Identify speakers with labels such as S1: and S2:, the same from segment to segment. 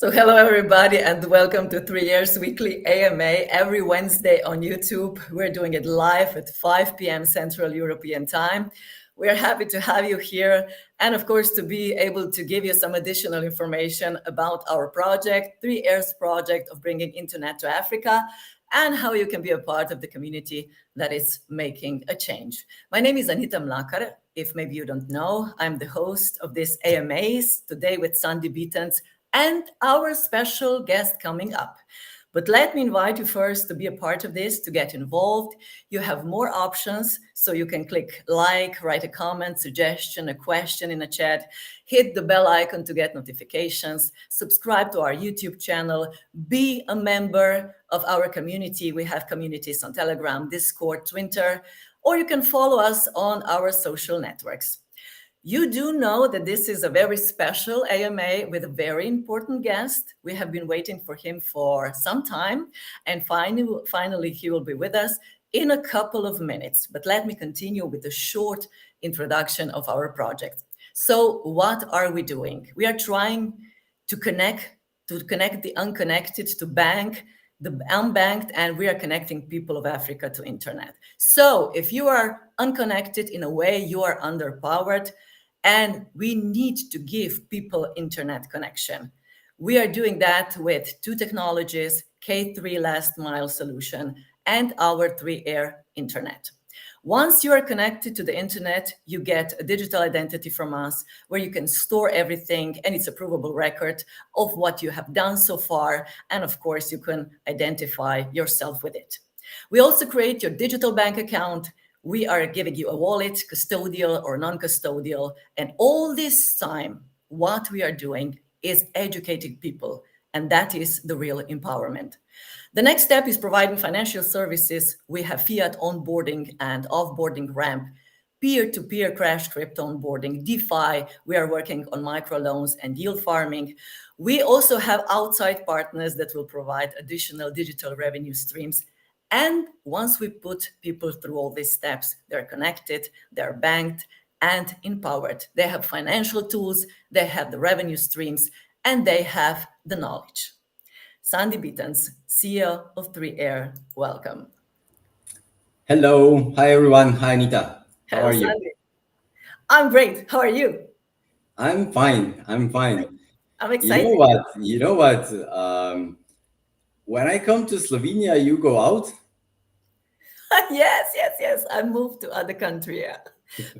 S1: So hello everybody and welcome to 3 Years Weekly AMA every Wednesday on YouTube. We're doing it live at 5 p.m. Central European Time. We're happy to have you here and of course to be able to give you some additional information about our project, 3 Years project of bringing internet to Africa, and how you can be a part of the community that is making a change. My name is Anita Mlakar. If maybe you don't know, I'm the host of this AMAs today with Sandy Beatons and our special guest coming up. But let me invite you first to be a part of this, to get involved. You have more options, so you can click like, write a comment, suggestion, a question in a chat, hit the bell icon to get notifications, subscribe to our YouTube channel, be a member of our community. We have communities on Telegram, Discord, Twitter, or you can follow us on our social networks. You do know that this is a very special AMA with a very important guest. We have been waiting for him for some time, and finally he will be with us in a couple of minutes. But let me continue with a short introduction of our project. So what are we doing? We are trying to connect the unconnected to bank the unbanked, and we are connecting people of Africa to internet. So if you are unconnected, in a way, you are underpowered, and we need to give people internet connection. We are doing that with two technologies, K3 last mile solution and our 3-air internet. Once you are connected to the internet, you get a digital identity from us where you can store everything, and it's a provable record of what you have done so far. And of course, you can identify yourself with it. We also create your digital bank account. We are giving you a wallet, custodial or non-custodial. And all this time, what we are doing is educating people. And that is the real empowerment. The next step is providing financial services. We have fiat onboarding and offboarding ramp, peer-to-peer crash crypto onboarding, DeFi. We are working on microloans and yield farming. We also have outside partners that will provide additional digital revenue streams. And once we put people through all these steps, they're connected, they're banked and empowered. They have financial tools, they have the revenue streams, and they have the knowledge. Sandy Beatons, CEO of 3Air, welcome.
S2: Hello. Hi, everyone. Hi, Anita. How
S1: Hello,
S2: are you?
S1: Sandy. I'm great. How are you?
S2: I'm fine. I'm fine.
S1: I'm
S2: You know
S1: excited.
S2: what? You know what? When I come to Slovenia, you go out?
S1: Yes. I moved to other country, yeah.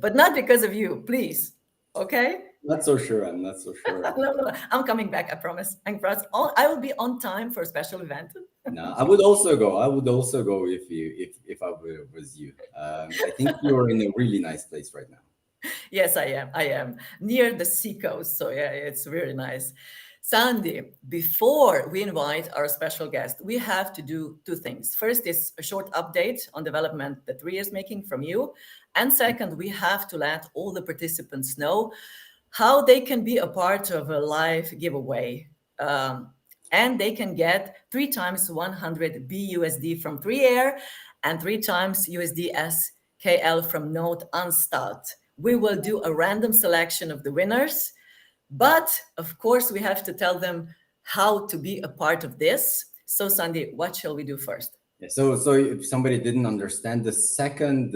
S1: But not because of you, please. Okay?
S2: Not so sure. I'm not so sure.
S1: No. I'm coming back, I promise. I will be on time for a special event.
S2: No, I would also go. I would also go if was you. I think you're in a really nice place right now.
S1: Yes, I am. I am near the seacoast. So, yeah, it's really nice. Sandy, before we invite our special guest, we have to do two things. First is a short update on development that RIA is making from you. And second, we have to let all the participants know how they can be a part of a live giveaway. And they can get 3 times 100 BUSD from 3Air and 3 times USD SKL from Node Unstart. We will do a random selection of the winners, but of course we have to tell them how to be a part of this. So Sandy, what shall we do first?
S2: Yeah, so if somebody didn't understand, the second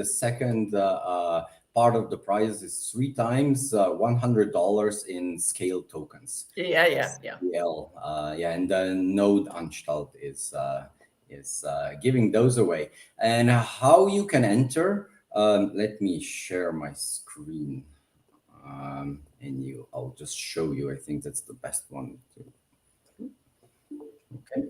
S2: part of the prize is 3 times $100 in scale tokens.
S1: Yeah.
S2: SKL, and the Node Anstalt is giving those away. And how you can enter? Let me share my screen, and I'll just show you. I think that's the best one. Okay,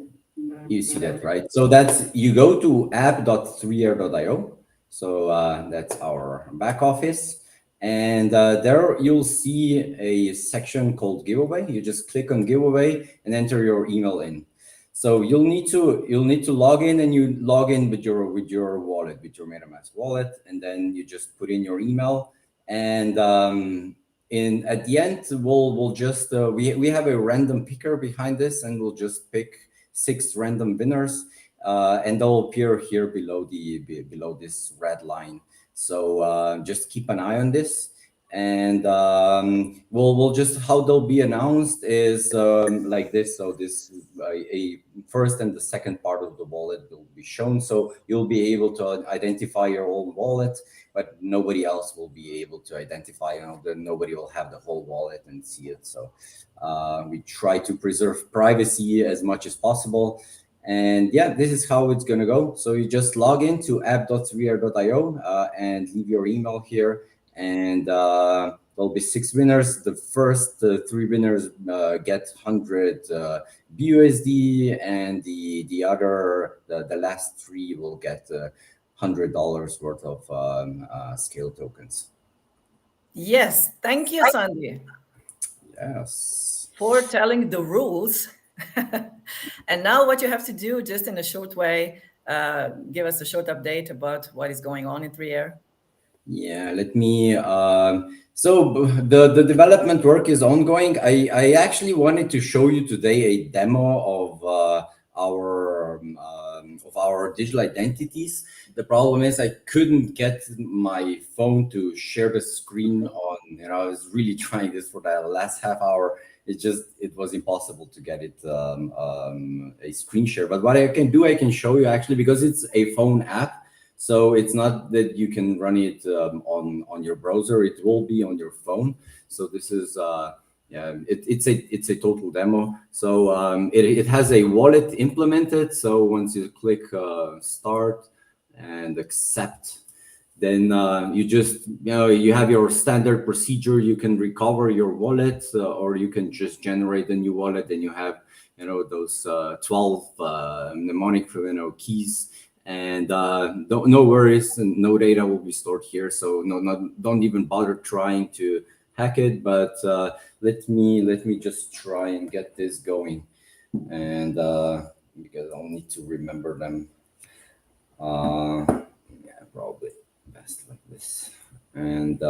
S2: you see that, right? So that's, you go to app.3air.io. So that's our back office. And there you'll see a section called giveaway. You just click on giveaway and enter your email in. So you'll need to log in, and you log in with your wallet, with your MetaMask wallet, and then you just put in your email. And at the end, we'll just we have a random picker behind this, and we'll just pick 6 random winners, and they'll appear here below this red line. So just keep an eye on this. And we'll just, how they'll be announced is like this. So this a first and the second part of the wallet will be shown, so you'll be able to identify your own wallet, but nobody else will be able to identify, nobody will have the whole wallet and see it. So we try to preserve privacy as much as possible. And yeah, this is how it's going to go. So you just log into app.3r.io and leave your email here. And there'll be 6 winners. The first 3 winners get 100 BUSD, and the last 3 will get $100 worth of scale tokens.
S1: Yes, thank you, Sandy,
S2: Yes.
S1: for telling the rules. And now what you have to do, just in a short way, give us a short update about what is going on in 3R.
S2: Yeah, let me. The development work is ongoing. I actually wanted to show you today a demo of our digital identities. The problem is I couldn't get my phone to share the screen on. I was really trying this for the last half hour. It was impossible to get it a screen share. But what I can do, I can show you actually, because it's a phone app. So it's not that you can run it on your browser; it will be on your phone. So this is it's a total demo. So it has a wallet implemented. So once you click start and accept, then you have your standard procedure. You can recover your wallet, or you can just generate a new wallet. Then you have those 12 mnemonic keys. And no worries, and no data will be stored here. So don't even bother trying to hack it. But let me just try and get this going, and because I'll need to remember them. Yeah, probably best like this. And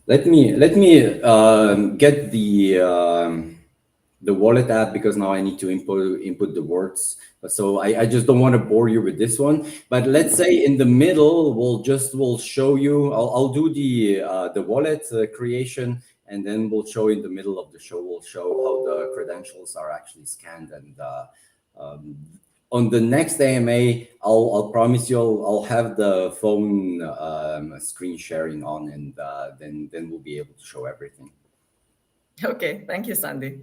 S2: let me get the wallet app, because now I need to input the words. So I just don't want to bore you with this one. But let's say in the middle, we'll show you. I'll do the wallet creation, and then we'll show in the middle of the show. We'll show how the credentials are actually scanned. And on the next AMA, I'll promise you I'll have the phone screen sharing on, and then we'll be able to show everything.
S1: Okay, thank you, Sandy.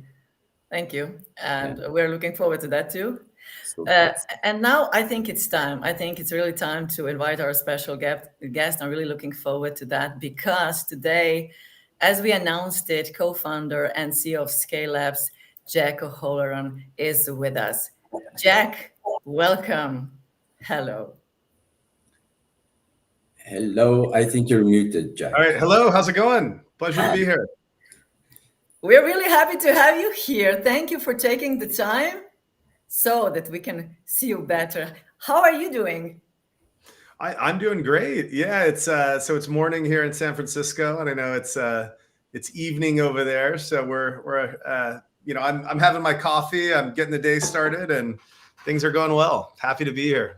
S1: Thank you. And
S2: Yeah.
S1: we're looking forward to that too.
S2: So
S1: Uh,
S2: that's
S1: and now I think it's time. I think it's really time to invite our special guest. I'm really looking forward to that, because today, as we announced it, co-founder and CEO of SKALE Labs, Jack O'Halloran, is with us. Jack, welcome. Hello.
S2: Hello. I think you're muted,
S3: All
S2: Jack.
S3: right. Hello. How's it going? Pleasure to be here.
S1: We're really happy to have you here. Thank you for taking the time so that we can see you better. How are you doing?
S3: I'm doing great. Yeah, it's morning here in San Francisco, and I know it's evening over there. So I'm having my coffee. I'm getting the day started, and things are going well. Happy to be here.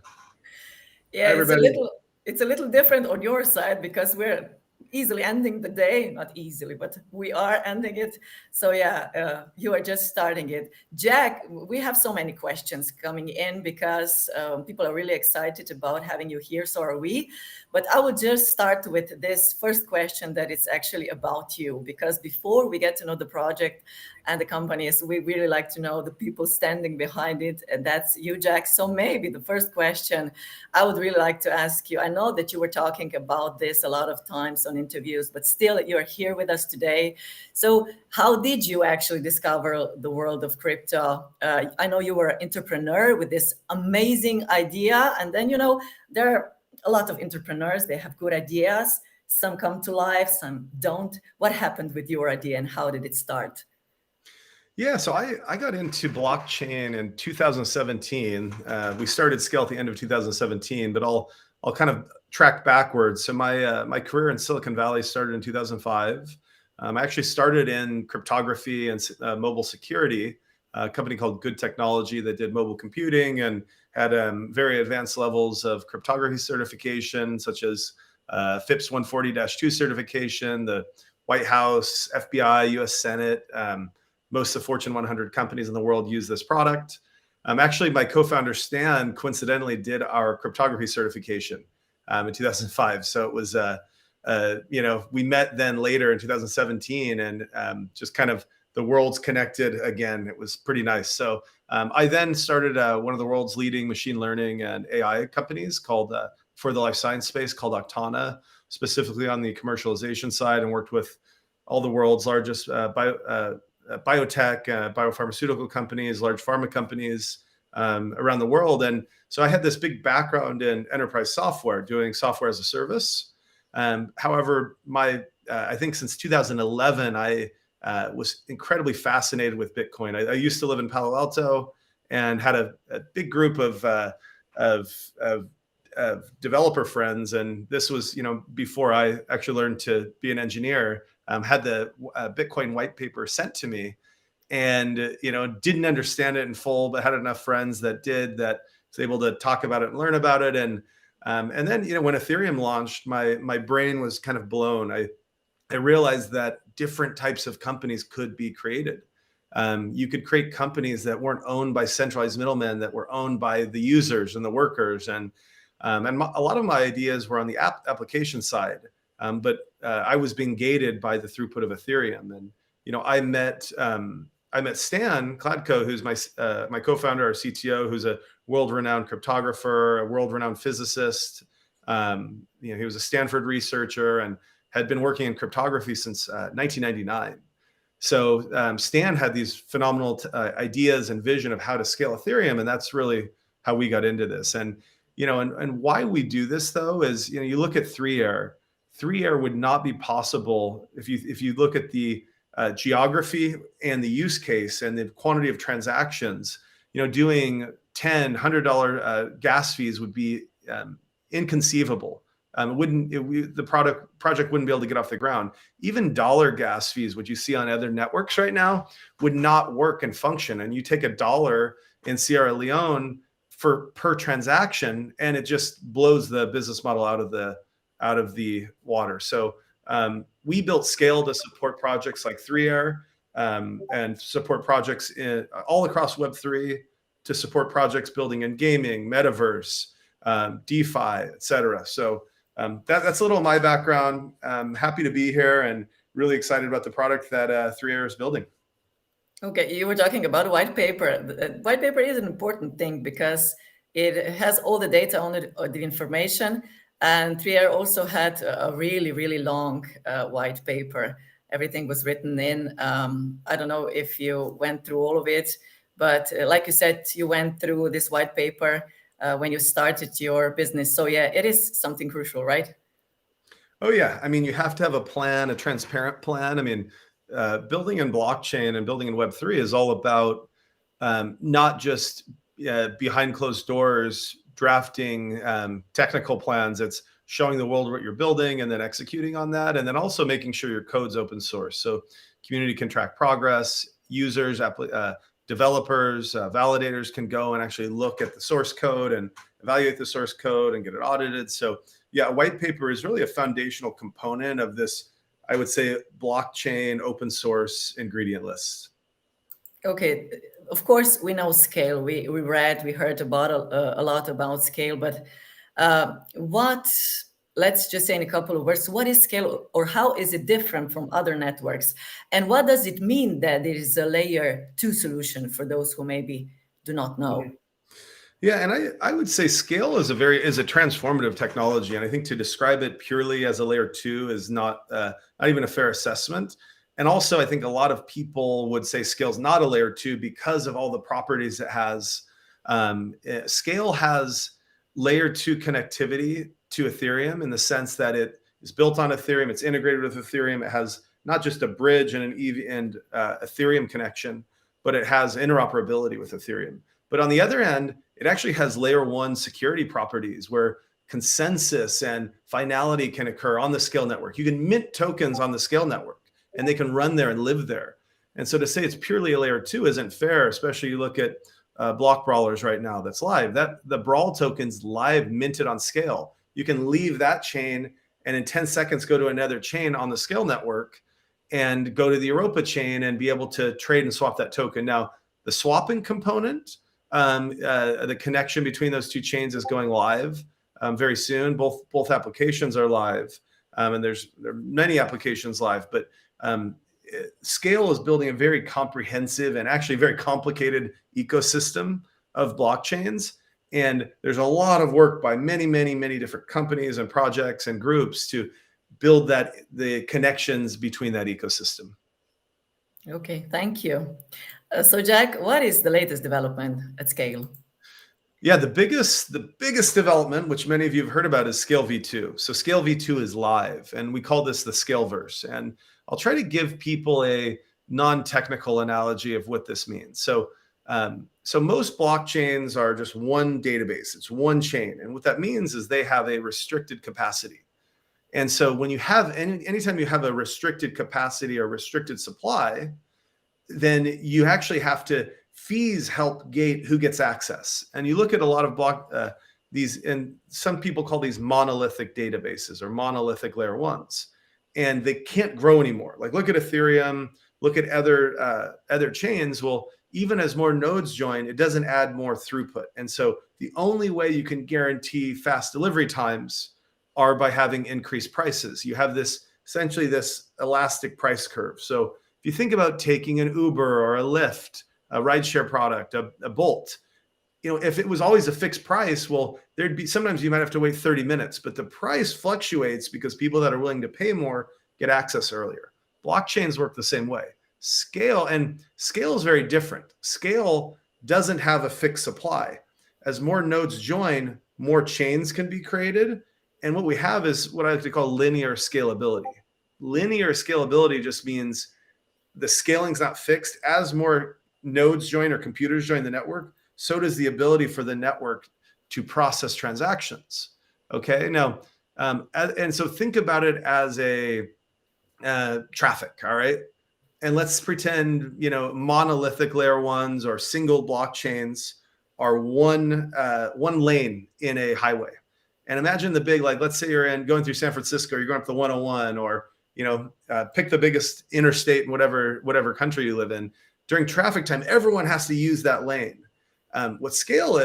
S1: Yeah,
S3: Hi, everybody.
S1: it's a little different on your side, because we're easily ending the day, not easily, but we are ending it. So yeah, you are just starting it. Jack, we have so many questions coming in, because people are really excited about having you here. So are we. But I would just start with this first question, that it's actually about you, because before we get to know the project and the companies, we really like to know the people standing behind it, and that's you, Jack. So maybe the first question I would really like to ask you, I know that you were talking about this a lot of times on interviews, but still you're here with us today. So how did you actually discover the world of crypto? I know you were an entrepreneur with this amazing idea, and then, there are a lot of entrepreneurs, they have good ideas. Some come to life, some don't. What happened with your idea, and how did it start?
S3: Yeah, so I got into blockchain in 2017. We started Scale at the end of 2017, but I'll kind of track backwards. So my career in Silicon Valley started in 2005. I actually started in cryptography and mobile security, a company called Good Technology that did mobile computing and had very advanced levels of cryptography certification, such as FIPS 140-2 certification, the White House, FBI, US Senate. Most of the Fortune 100 companies in the world use this product. Actually, my co-founder, Stan, coincidentally did our cryptography certification in 2005. So it was, we met then later in 2017, and just kind of the world's connected again. It was pretty nice. So I then started one of the world's leading machine learning and AI companies called, for the life science space, called Octana, specifically on the commercialization side, and worked with all the world's largest biotech, biopharmaceutical companies, large pharma companies around the world. And so I had this big background in enterprise software, doing software as a service. However, I think since 2011, I was incredibly fascinated with Bitcoin. I used to live in Palo Alto and had a big group of developer friends, and this was before I actually learned to be an engineer. Had the Bitcoin white paper sent to me, and didn't understand it in full, but had enough friends that did, that was able to talk about it and learn about it. And then when Ethereum launched, my brain was kind of blown. I realized that different types of companies could be created. You could create companies that weren't owned by centralized middlemen, that were owned by the users and the workers. And a lot of my ideas were on the application side, but I was being gated by the throughput of Ethereum. And I met Stan Kladko, who's my co-founder, our CTO, who's a world-renowned cryptographer, a world-renowned physicist. He was a Stanford researcher and had been working in cryptography since 1999. So Stan had these phenomenal ideas and vision of how to scale Ethereum, and that's really how we got into this. And and why we do this, though, is you look at 3Air. 3Air would not be possible if you look at the geography and the use case and the quantity of transactions. Doing $10, $100 gas fees would be inconceivable. The project wouldn't be able to get off the ground. Even dollar gas fees, which you see on other networks right now, would not work and function. And you take $1 in Sierra Leone per transaction, and it just blows the business model out of the water. So we built Scale to support projects like 3Air, and support projects all across Web3, to support projects building in gaming, metaverse, DeFi, et cetera. So that's a little of my background. I'm happy to be here and really excited about the product that 3Air is building.
S1: Okay, you were talking about white paper. The white paper is an important thing because it has all the data on it, or the information. And 3Air also had a really, really long white paper. Everything was written in. I don't know if you went through all of it, but like you said, you went through this white paper when you started your business. So yeah, it is something crucial, right?
S3: Oh yeah, I mean, you have to have a plan, a transparent plan. I mean, building in blockchain and building in Web3 is all about not just behind closed doors drafting technical plans. It's showing the world what you're building and then executing on that, and then also making sure your code's open source, so community can track progress, users, developers, validators can go and actually look at the source code and evaluate the source code and get it audited. So yeah, a white paper is really a foundational component of this, I would say, blockchain open source ingredient list.
S1: Okay, of course we know Scale. We heard about a lot about Scale, but let's just say in a couple of words, what is Scale, or how is it different from other networks? And what does it mean that it is a layer 2 solution for those who maybe do not know?
S3: Yeah, and I would say Scale is a transformative technology, and I think to describe it purely as a layer 2 is not even a fair assessment. And also, I think a lot of people would say Scale is not a layer 2 because of all the properties it has. Scale has layer 2 connectivity to Ethereum in the sense that it is built on Ethereum, it's integrated with Ethereum. It has not just a bridge and an Ethereum connection, but it has interoperability with Ethereum. But on the other end, it actually has layer 1 security properties where consensus and finality can occur on the Scale network. You can mint tokens on the Scale network, and they can run there and live there. And so to say it's purely a layer 2 isn't fair, especially you look at block brawlers right now that's live. That the brawl token's live minted on Scale. You can leave that chain and in 10 seconds go to another chain on the Scale network and go to the Europa chain and be able to trade and swap that token. Now, the swapping component, the connection between those two chains is going live very soon. Both applications are live, and there are many applications live. But Scale is building a very comprehensive and actually very complicated ecosystem of blockchains. And there's a lot of work by many different companies and projects and groups to build the connections between that ecosystem.
S1: Okay, thank you. So Jack, what is the latest development at Scale?
S3: Yeah, the biggest development, which many of you have heard about, is Scale v2. So Scale v2 is live, and we call this the Scaleverse. And I'll try to give people a non-technical analogy of what this means. So most blockchains are just one database. It's one chain. And what that means is they have a restricted capacity. And so when you have anytime you have a restricted capacity or restricted supply, then you actually have to fees help gate who gets access. And you look at a lot of these, and some people call these monolithic databases or monolithic layer ones, and they can't grow anymore. Like look at Ethereum, look at other chains. Well, even as more nodes join, it doesn't add more throughput. And so the only way you can guarantee fast delivery times are by having increased prices. You have essentially this elastic price curve. So if you think about taking an Uber or a Lyft, a rideshare product, a Bolt, if it was always a fixed price, well, sometimes you might have to wait 30 minutes, but the price fluctuates because people that are willing to pay more get access earlier. Blockchains work the same way. Scale is very different. Scale doesn't have a fixed supply. As more nodes join, more chains can be created. And what we have is what I like to call linear scalability. Linear scalability just means the scaling's not fixed. As more nodes join or computers join the network, so does the ability for the network to process transactions. Okay, now, and so think about it as a traffic, all right? And let's pretend, monolithic layer ones or single blockchains are one lane in a highway. And imagine the big, let's say you're going through San Francisco, you're going up the 101, or pick the biggest interstate in whatever country you live in. During traffic time, everyone has to use that lane. What Scale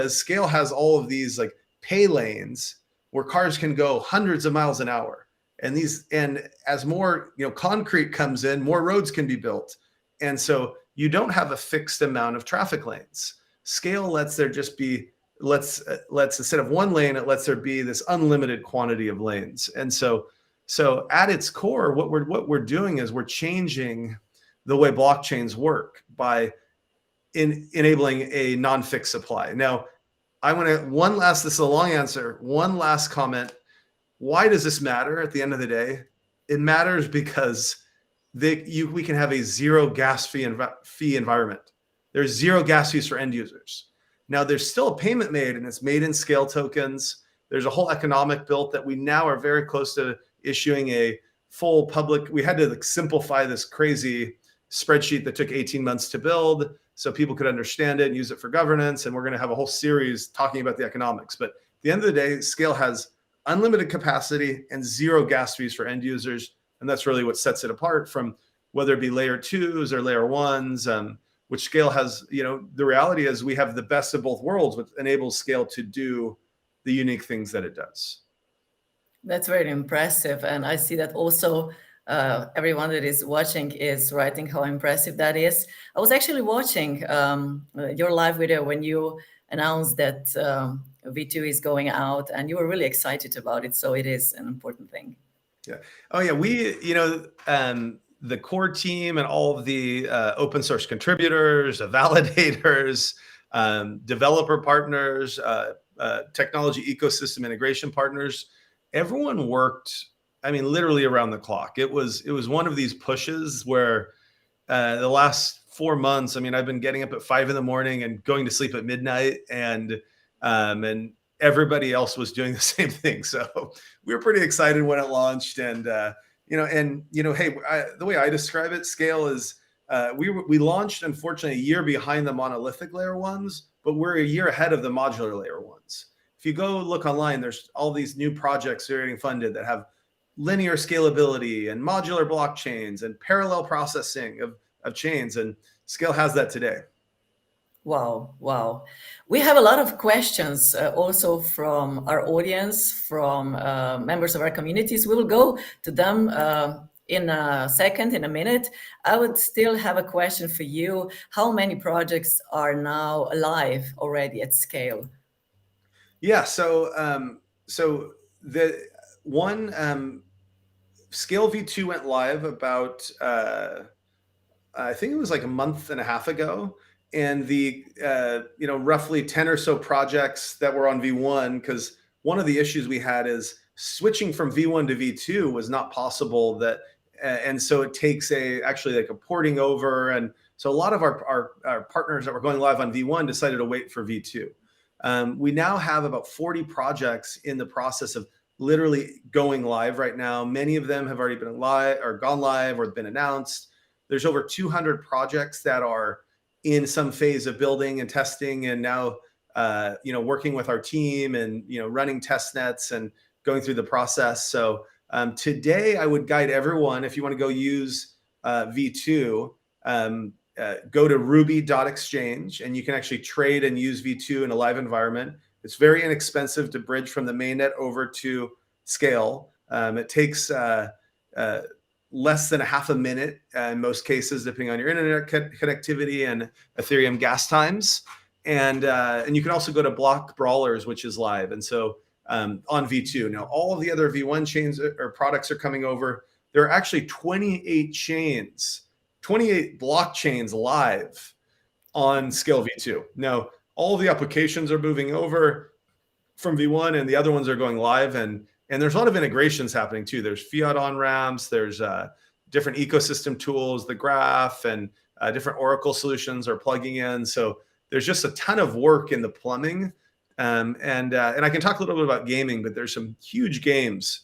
S3: has all of these pay lanes where cars can go hundreds of miles an hour. And as more concrete comes in, more roads can be built. And so you don't have a fixed amount of traffic lanes. Scale lets there just be instead of one lane, it lets there be this unlimited quantity of lanes. And so at its core, what we're doing is we're changing the way blockchains work by enabling a non-fixed supply. Now, this is a long answer, one last comment. Why does this matter at the end of the day? It matters because we can have a zero gas fee environment. There's zero gas fees for end users. Now, there's still a payment made, and it's made in Scale tokens. There's a whole economic built that we now are very close to issuing a full public. We had to simplify this crazy spreadsheet that took 18 months to build so people could understand it and use it for governance. And we're going to have a whole series talking about the economics. But at the end of the day, Scale has unlimited capacity and zero gas fees for end users. And that's really what sets it apart from whether it be layer twos or layer ones, which Scale has. The reality is we have the best of both worlds, which enables Scale to do the unique things that it does.
S1: That's very impressive. And I see that also everyone that is watching is writing how impressive that is. I was actually watching your live video when you announced that V2 is going out, and you were really excited about it. So it is an important thing.
S3: Yeah. Oh yeah. We, the core team and all of the open source contributors, validators, developer partners, technology ecosystem integration partners, everyone worked, literally around the clock. It was one of these pushes where the last 4 months, I've been getting up at 5 a.m. and going to sleep at midnight, and everybody else was doing the same thing. So we were pretty excited when it launched. And, hey, the way I describe it, Scale is, we launched, unfortunately, a year behind the monolithic layer ones, but we're a year ahead of the modular layer ones. If you go look online, there's all these new projects that are getting funded that have linear scalability and modular blockchains and parallel processing of chains. And Scale has that today.
S1: Wow, wow. We have a lot of questions also from our audience, from members of our communities. We will go to them in a second, in a minute. I would still have a question for you. How many projects are now live already at Scale?
S3: Yeah, so the one Scale V2 went live about I think it was like a month and a half ago, and the roughly 10 or so projects that were on V1, because one of the issues we had is switching from V1 to V2 was not possible. And so it takes actually like a porting over, and so a lot of our partners that were going live on V1 decided to wait for V2. We now have about 40 projects in the process of literally going live right now. Many of them have already been live or gone live or been announced. There's over 200 projects that are in some phase of building and testing, and now working with our team and running test nets and going through the process. So today, I would guide everyone, if you want to go use V2, go to ruby.exchange, and you can actually trade and use V2 in a live environment. It's very inexpensive to bridge from the mainnet over to Scale. It takes less than a half a minute in most cases, depending on your internet connectivity and Ethereum gas times. And you can also go to Block Brawlers, which is live. And so on V2, now all of the other V1 chains or products are coming over. There are actually 28 chains, 28 blockchains live on Scale V2. Now, all of the applications are moving over from V1, and the other ones are going live. And there's a lot of integrations happening too. There's fiat on ramps, there's different ecosystem tools, the graph, and different Oracle solutions are plugging in. So there's just a ton of work in the plumbing. And I can talk a little bit about gaming, but there's some huge games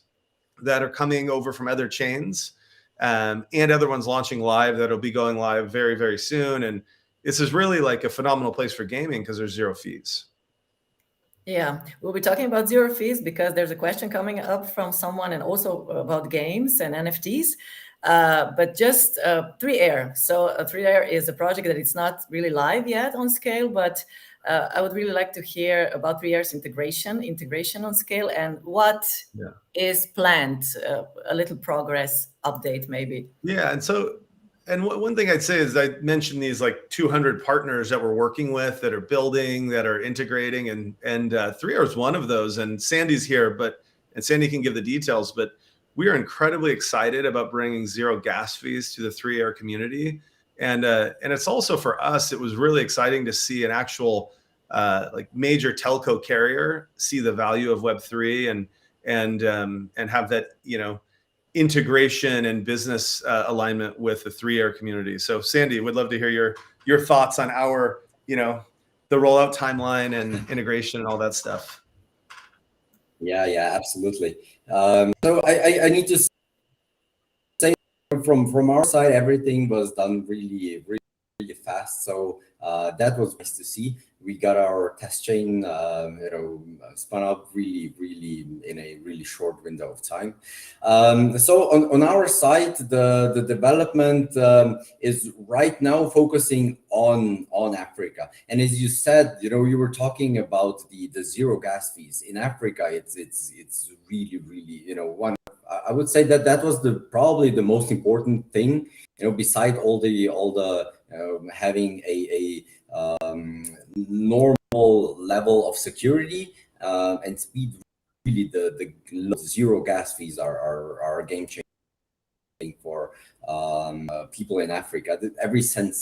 S3: that are coming over from other chains, and other ones launching live that'll be going live very, very soon. And this is really like a phenomenal place for gaming because there's zero fees.
S1: Yeah, we'll be talking about zero fees because there's a question coming up from someone, and also about games and NFTs. But just 3Air. So 3Air is a project that it's not really live yet on Scale, but I would really like to hear about 3Air's integration on Scale, and what is planned. A little progress update, maybe.
S3: Yeah, and one thing I'd say is I mentioned these like 200 partners that we're working with, that are building, that are integrating, and 3Air is one of those. And Sandy's here, and Sandy can give the details. But we are incredibly excited about bringing zero gas fees to the 3Air community, and it's also for us. It was really exciting to see an actual like major telco carrier see the value of Web3 and have that integration and business alignment with the 3Air community. So Sandy, would love to hear your thoughts on our, the rollout timeline and integration and all that stuff.
S2: Yeah, absolutely. So I need to say from our side, everything was done really, really fast. So that was nice to see. We got our test chain, spun up really in a really short window of time. So on our side, the development is right now focusing on Africa. And as you said, you were talking about the zero gas fees in Africa. It's really one. I would say that was probably the most important thing. Beside all the having a normal level of security and speed, really the zero gas fees are a game changer for people in Africa. Every cent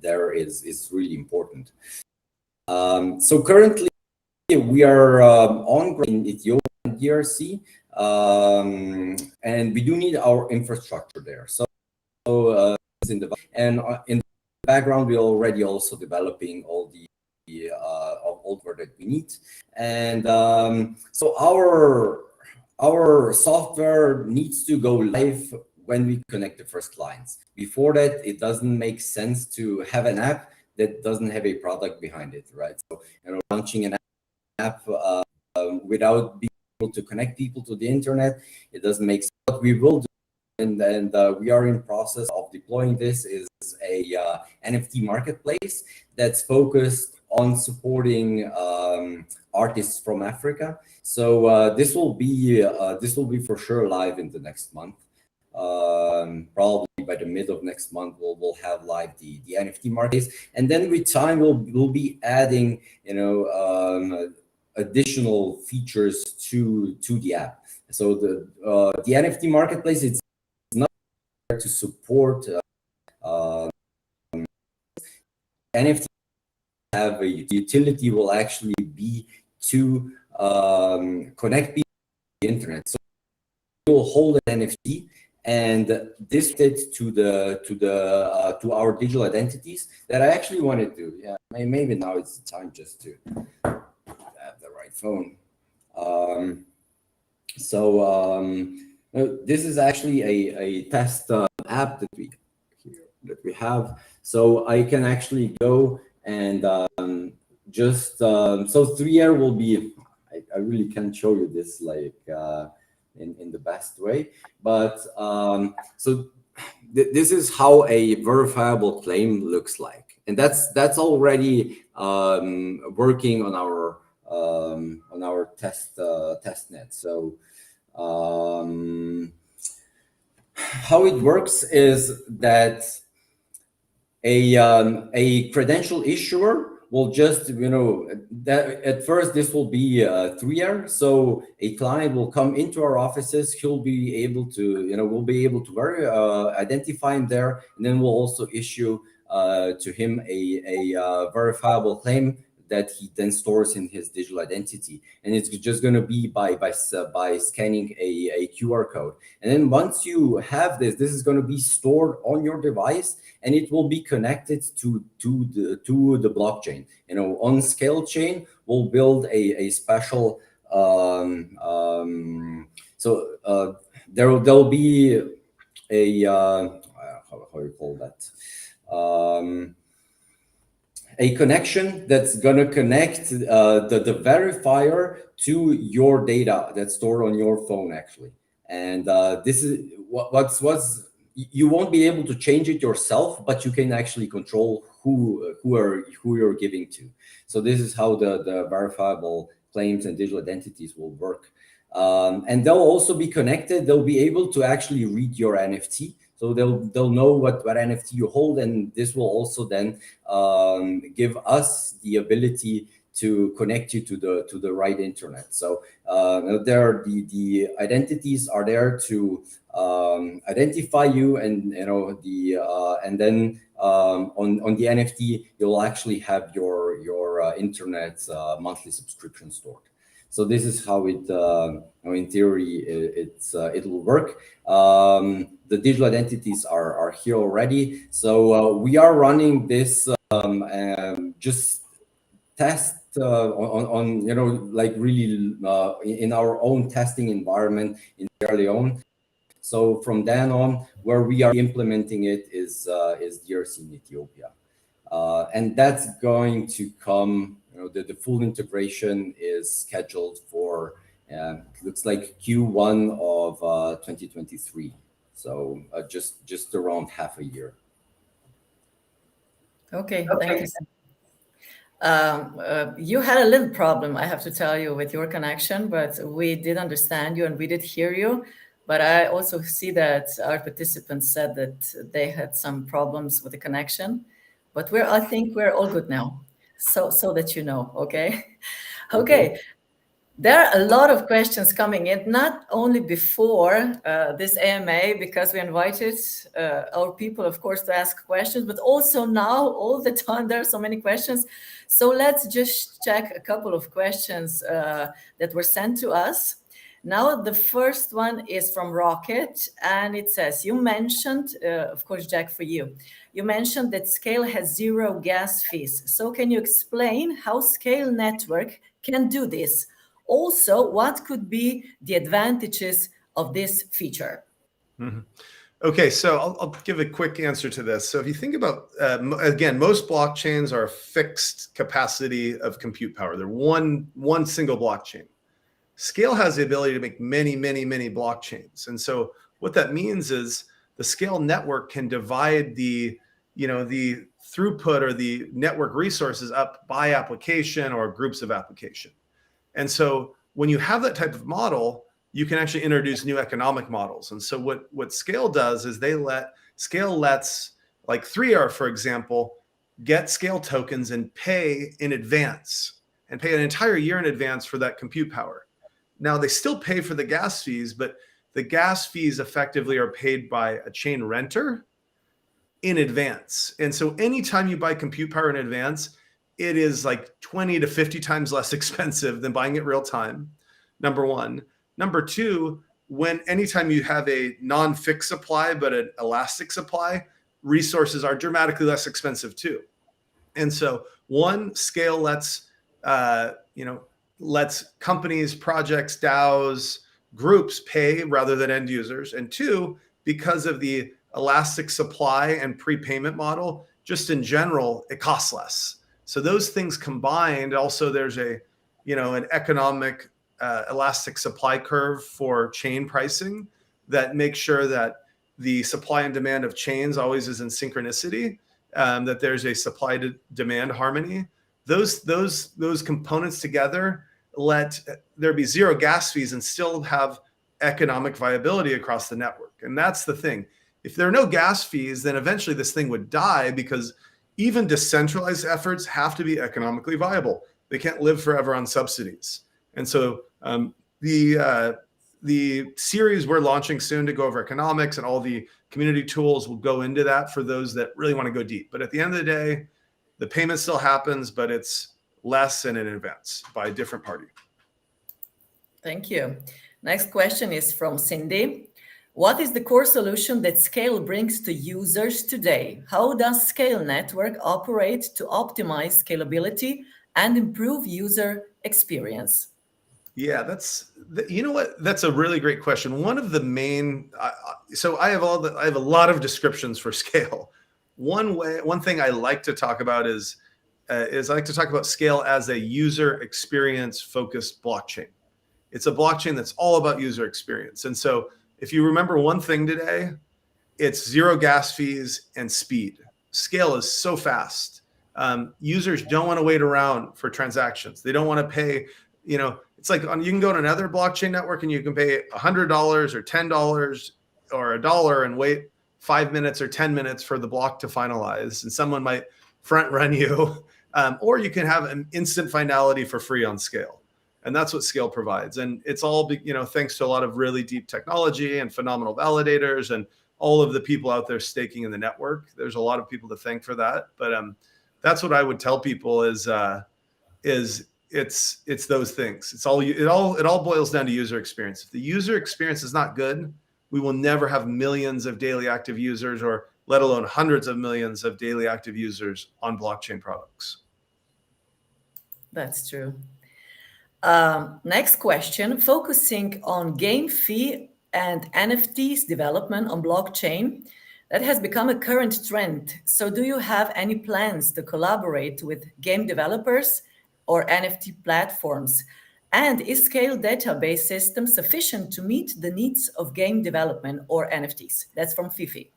S2: there is really important. So currently we are on in Ethiopia and DRC, and we do need our infrastructure there. So in the background, we're already also developing all the hardware that we need, and so our software needs to go live when we connect the first clients. Before that, it doesn't make sense to have an app that doesn't have a product behind it, right? So launching an app without being to connect people to the internet. It doesn't make sense. What we will do, and we are in process of deploying this, is a NFT marketplace that's focused on supporting artists from Africa. So this will be for sure live in the next month. Probably by the mid of next month, we'll have live the NFT marketplace, and then with time we'll be adding additional features to the app. So the NFT marketplace, it's not there to support NFT. Have a utility will actually be to connect people to the internet. So you'll hold an NFT and this it to our digital identities that I actually wanted to. Yeah, maybe now it's the time just to have the right phone. This is actually a test app that we have. So I can actually go and so 3R will be. I really can't show you this like in the best way, but this is how a verifiable claim looks like, and that's already working on our test net. So how it works is that a credential issuer will just, that at first this will be 3R. So a client will come into our offices. He'll be able to, we'll be able to identify him there, and then we'll also issue to him a verifiable claim that he then stores in his digital identity, and it's just going to be by scanning a QR code. And then once you have this is going to be stored on your device, and it will be connected to the blockchain. On Scale chain, we'll build a special. There'll be a how you call that. A connection that's going to connect the verifier to your data that's stored on your phone, actually. And this is what's you won't be able to change it yourself, but you can actually control who you're giving to. So this is how the verifiable claims and digital identities will work. And they'll also be connected. They'll be able to actually read your NFT. So they'll know what NFT you hold, and this will also then give us the ability to connect you to the right internet. So there the identities are there to identify you, and and then on the NFT you'll actually have your internet monthly subscription stored. So this is how it, in theory, it'll work. The digital identities are here already. So we are running this just test on like really in our own testing environment in Sierra Leone. So from then on, where we are implementing it is DRC in Ethiopia, and that's going to come. The full integration is scheduled for looks like Q1 of 2023. So just around half a year.
S1: Okay, thank you. You had a little problem, I have to tell you, with your connection, but we did understand you and we did hear you. But I also see that our participants said that they had some problems with the connection, but I think we're all good now. So that you know, okay? Okay. There are a lot of questions coming in, not only before this AMA, because we invited our people, of course, to ask questions, but also now, all the time, there are so many questions. So let's just check a couple of questions that were sent to us. Now, the first one is from Rocket, and it says, you mentioned, of course, Jack, for you, you mentioned that Scale has 0 gas fees. So can you explain how Scale Network can do this? Also, what could be the advantages of this feature?
S3: Mm-hmm. Okay, so I'll give a quick answer to this. So if you think about, again, most blockchains are a fixed capacity of compute power. They're one single blockchain. Scale has the ability to make many, many, many blockchains. And so what that means is the Scale network can divide the throughput or the network resources up by application or groups of application. And so when you have that type of model, you can actually introduce new economic models. And so what Scale does is Scale lets, like 3R, for example, get Scale tokens and pay in advance, and pay an entire year in advance for that compute power. Now, they still pay for the gas fees, but the gas fees effectively are paid by a chain renter in advance. And so anytime you buy compute power in advance, it is like 20 to 50 times less expensive than buying it real time, number one. Number two, anytime you have a non-fixed supply, but an elastic supply, resources are dramatically less expensive too. And so Scale lets companies, projects, DAOs, groups pay rather than end users. And two, because of the elastic supply and prepayment model, just in general, it costs less. So those things combined, also there's an economic elastic supply curve for chain pricing that makes sure that the supply and demand of chains always is in synchronicity, that there's a supply to demand harmony. Those components together let there be zero gas fees and still have economic viability across the network. And that's the thing. If there are no gas fees, then eventually this thing would die, because even decentralized efforts have to be economically viable. They can't live forever on subsidies. And so the series we're launching soon to go over economics and all the community tools will go into that for those that really want to go deep. But at the end of the day, the payment still happens, but it's less and in advance by a different party.
S1: Thank you. Next question is from Cindy. What is the core solution that Scale brings to users today? How does Scale Network operate to optimize scalability and improve user experience?
S3: Yeah, that's a really great question. One of the main, so I have a lot of descriptions for Scale. One thing I like to talk about is I like to talk about Scale as a user experience focused blockchain. It's a blockchain that's all about user experience. And so if you remember one thing today, it's zero gas fees and speed. Scale is so fast. Users don't want to wait around for transactions. They don't want to pay, it's like you can go to another blockchain network and you can pay $100 or $10 or $1 and wait 5 minutes or 10 minutes for the block to finalize. And someone might front run you, or you can have an instant finality for free on Scale. And that's what Scale provides. And it's all, thanks to a lot of really deep technology and phenomenal validators and all of the people out there staking in the network. There's a lot of people to thank for that. But that's what I would tell people is it's those things. It all boils down to user experience. If the user experience is not good, we will never have millions of daily active users, or let alone hundreds of millions of daily active users on blockchain products.
S1: That's true. Next question, focusing on game fee and NFTs development on blockchain, that has become a current trend. So do you have any plans to collaborate with game developers or NFT platforms? And is Scale database system sufficient to meet the needs of game development or NFTs? That's from Fifi.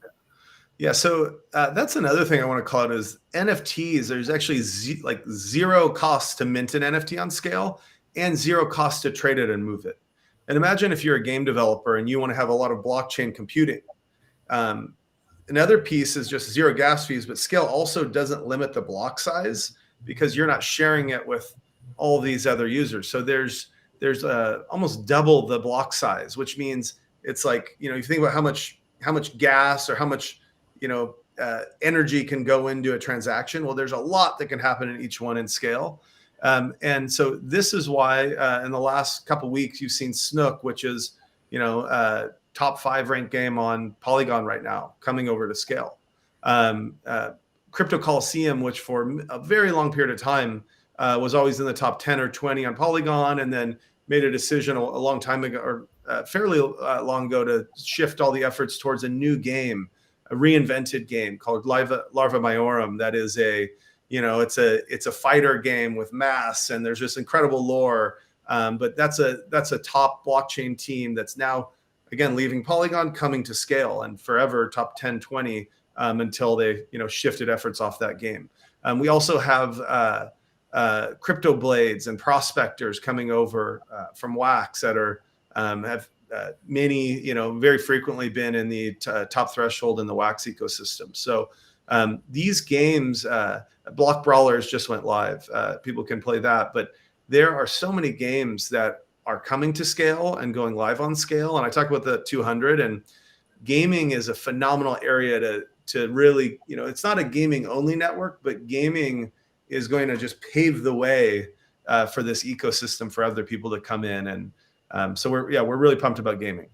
S3: Yeah, so that's another thing I want to call out is NFTs. There's actually zero cost to mint an NFT on Scale, and zero cost to trade it and move it. And imagine if you're a game developer and you want to have a lot of blockchain computing. Another piece is just zero gas fees, but Scale also doesn't limit the block size because you're not sharing it with all these other users. So there's almost double the block size, which means it's like, you think about how much gas or how much, energy can go into a transaction. Well, there's a lot that can happen in each one in Scale. And so this is why in the last couple of weeks you've seen Snook, which is top 5 ranked game on Polygon right now, coming over to Scale. Crypto Coliseum, which for a very long period of time was always in the top 10 or 20 on Polygon, and then made a decision a long time ago, or fairly long ago, to shift all the efforts towards a new game, a reinvented game called Larva Majorum. That is it's a fighter game with mass, and there's this incredible lore. But that's a top blockchain team that's now, again, leaving Polygon, coming to Scale, and forever top 10, 20 until they shifted efforts off that game. We also have crypto blades and prospectors coming over from Wax that are have many, very frequently been in the top threshold in the Wax ecosystem. So these games, Block Brawlers just went live. People can play that, but there are so many games that are coming to Scale and going live on Scale. And I talk about the 200, and gaming is a phenomenal area to really, it's not a gaming only network, but gaming is going to just pave the way for this ecosystem for other people to come in. And so we're really pumped about gaming.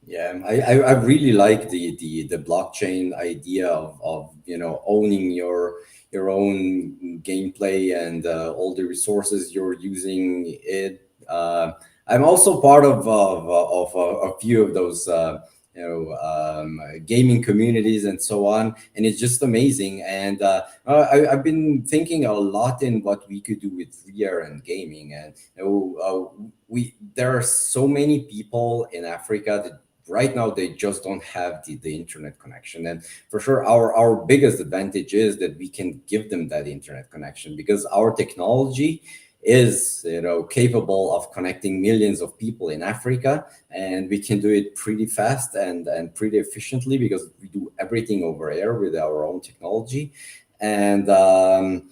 S2: Yeah, I really like the blockchain idea of owning your own gameplay and all the resources you're using it. I'm also part of a few of those gaming communities and so on, and it's just amazing. And I've been thinking a lot in what we could do with VR and gaming, and there are so many people in Africa that right now they just don't have the internet connection. And for sure our biggest advantage is that we can give them that internet connection, because our technology is capable of connecting millions of people in Africa, and we can do it pretty fast and pretty efficiently, because we do everything over air with our own technology. And there'll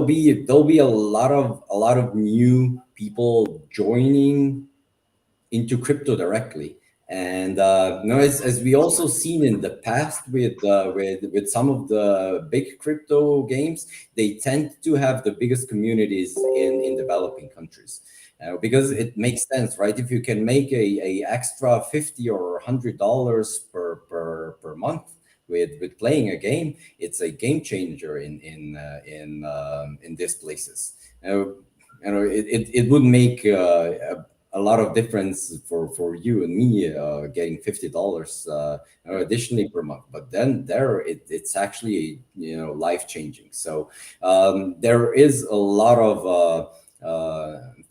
S2: be a lot of new people joining into crypto directly. And as we also seen in the past with some of the big crypto games, they tend to have the biggest communities in developing countries, because it makes sense, right? If you can make a extra $50 or $100 per month with playing a game, it's a game changer in these places. It would make a lot of difference for you and me getting $50 additionally per month. But then it's actually life changing. So there is a lot of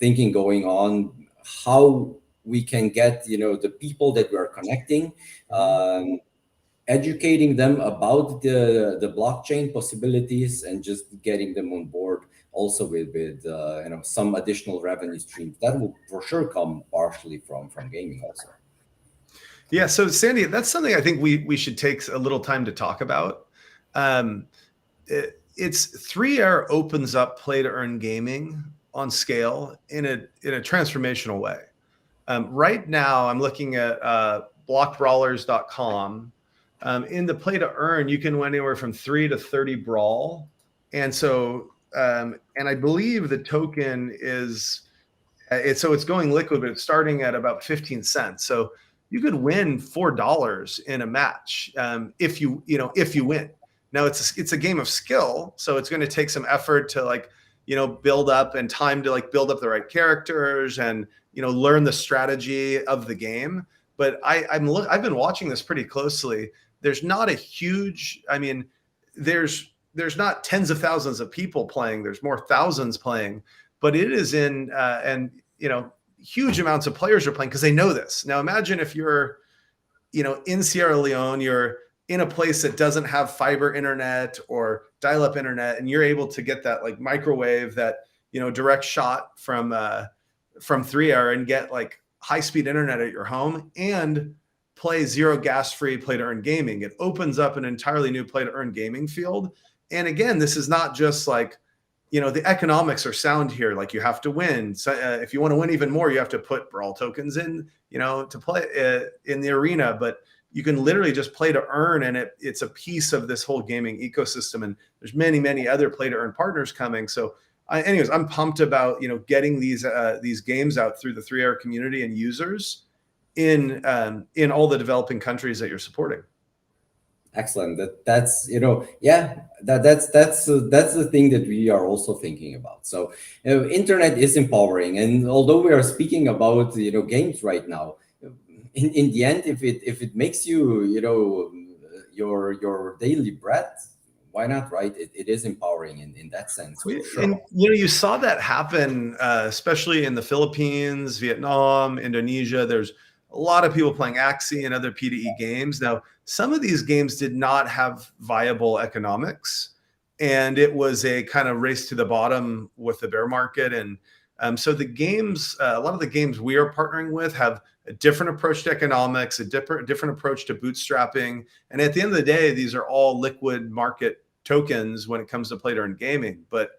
S2: thinking going on how we can get the people that we're connecting, educating them about the blockchain possibilities, and just getting them on board also with some additional revenue streams that will for sure come partially from gaming also.
S3: Yeah, so Sandy, that's something I think we should take a little time to talk about. It's 3Air opens up play to earn gaming on Scale in a transformational way. Right now, I'm looking at blockbrawlers.com. In the play to earn, you can win anywhere from 3 to 30 brawl, and so and I believe the token is it's going liquid, but it's starting at about 15 cents. So you could win $4 in a match if you win. Now it's a game of skill, so it's going to take some effort to build up, and time to build up the right characters and learn the strategy of the game. But I've been watching this pretty closely. There's not a huge, there's not tens of thousands of people playing. There's more thousands playing, but it is in and huge amounts of players are playing because they know this. Now imagine if you're in Sierra Leone, you're in a place that doesn't have fiber internet or dial-up internet, and you're able to get that microwave, that direct shot from 3Air, and get high-speed internet at your home and play zero gas-free play-to-earn gaming. It opens up an entirely new play-to-earn gaming field. And again, this is not just the economics are sound here. You have to win. So if you want to win even more, you have to put brawl tokens in, to play in the arena. But you can literally just play to earn, and it's a piece of this whole gaming ecosystem. And there's many, many other play to earn partners coming. So anyways, I'm pumped about, getting these games out through the 3Air community and users in all the developing countries that you're supporting.
S2: Excellent. That's the thing that we are also thinking about. So internet is empowering, and although we are speaking about games right now, in the end, if it makes you your daily bread, why not, right? It is empowering in that sense, for sure.
S3: And you saw that happen, especially in the Philippines, Vietnam, Indonesia. There's a lot of people playing Axie and other PDE games. Now, some of these games did not have viable economics, and it was a kind of race to the bottom with the bear market. And so the games, a lot of the games we are partnering with have a different approach to economics, a different approach to bootstrapping. And at the end of the day, these are all liquid market tokens when it comes to play to earn gaming. But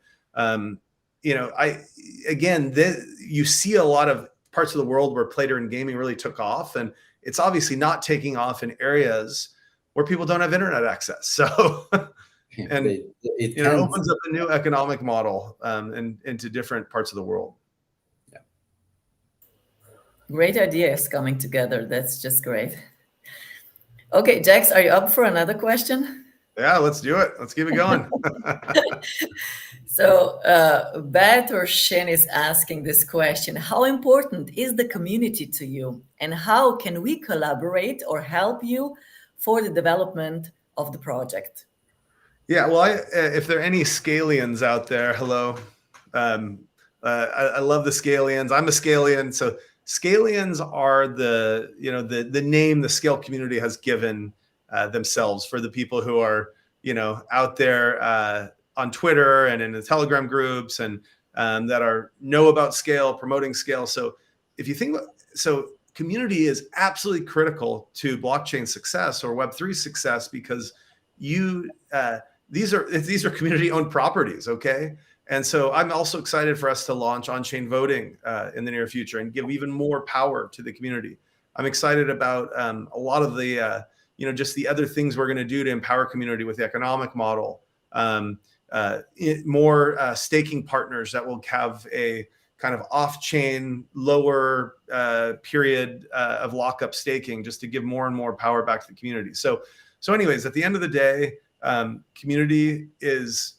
S3: you see a lot of parts of the world where play to earn gaming really took off, and it's obviously not taking off in areas where people don't have internet access. So and it opens up a new economic model into different parts of the world.
S2: Yeah.
S1: Great ideas coming together. That's just great. Okay, Jax, are you up for another question?
S3: Yeah, let's do it. Let's keep it going.
S1: So Beth or Shin is asking this question. How important is the community to you? And how can we collaborate or help you for the development of the project?
S3: Yeah, well, if there are any Scalians out there, hello. I love the Scalians. I'm a Scalian. So Scalians are the name the Scale community has given themselves for the people who are, out there on Twitter and in the Telegram groups and that know about Scale, promoting Scale. So if you think community is absolutely critical to blockchain success or Web3 success, because these are community owned properties. Okay. And so I'm also excited for us to launch on-chain voting in the near future and give even more power to the community. I'm excited about a lot of the, just the other things we're going to do to empower community with the economic model, more staking partners that will have a kind of off-chain, lower period of lockup staking, just to give more and more power back to the community. So anyways, at the end of the day, community is,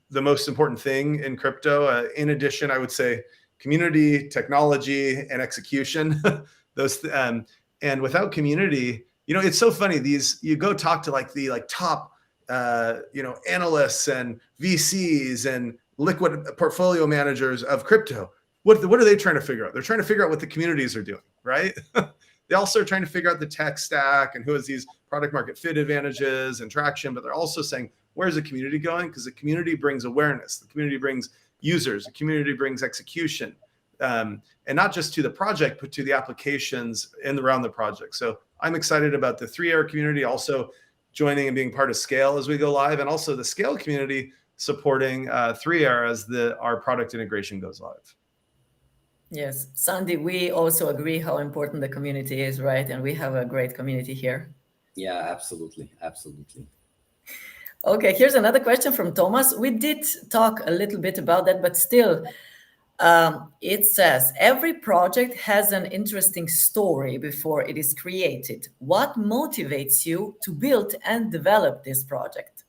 S3: the most important thing in crypto. In addition, I would say community, technology, and execution. Those and without community, it's so funny. You go talk to the top, analysts and VCs and liquid portfolio managers of crypto. What are they trying to figure out? They're trying to figure out what the communities are doing, right? They also are trying to figure out the tech stack and who has these product market fit advantages and traction, but they're also saying, where's the community going? Because the community brings awareness, the community brings users, the community brings execution, and not just to the project, but to the applications in around the project. So I'm excited about the 3R community also joining and being part of Scale as we go live, and also the Scale community supporting 3R as our product integration goes live.
S1: Yes, Sandy, we also agree how important the community is, right? And we have a great community here.
S2: Yeah, absolutely. Absolutely.
S1: Okay, here's another question from Thomas. We did talk a little bit about that, but still, it says, every project has an interesting story before it is created. What motivates you to build and develop this project?